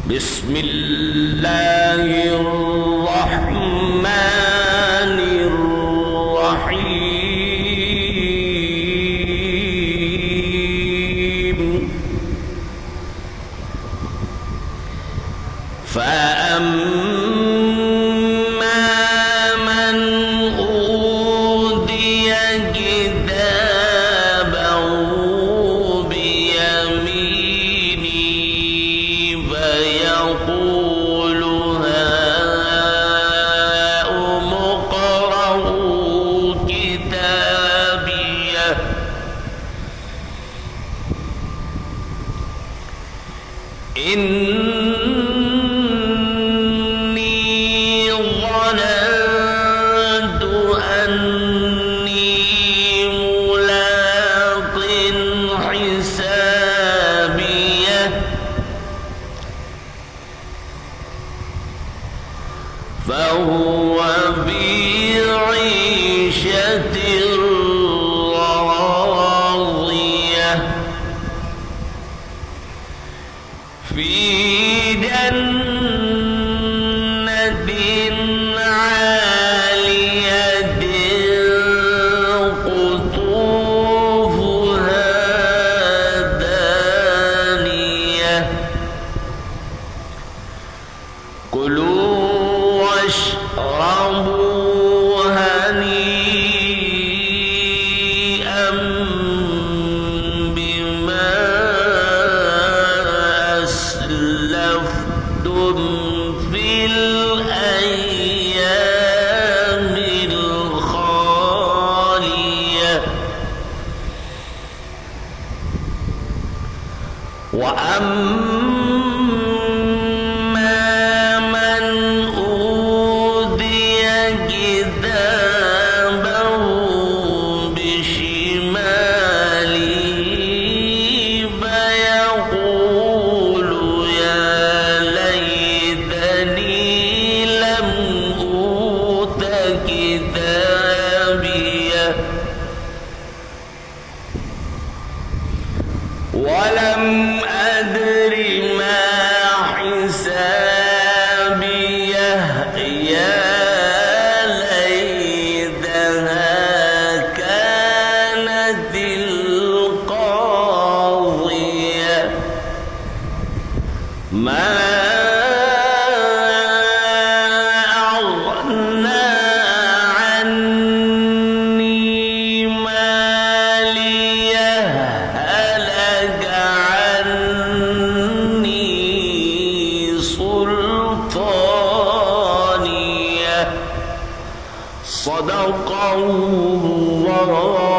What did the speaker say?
بسم الله الرحمن الرحيم فأما من أوتي كتابه بيمينه فيقول هاؤم اقرءوا كتابيه إني ظننت أني ملاق حسابيه فهو في عيشة راضية في جنة عالية قطوفها دانية كلوا واشربوا هنيئا بما أسلفتم في الأيام الخالية وأما من أوتي كتابه بشماله فيقول يا ليتني لم أوت كتابيه ولم أدر ما حسابيه يا ليتها كانت القاضية ما أغنى عني ماليه هلك عني سلطانيه صدق الله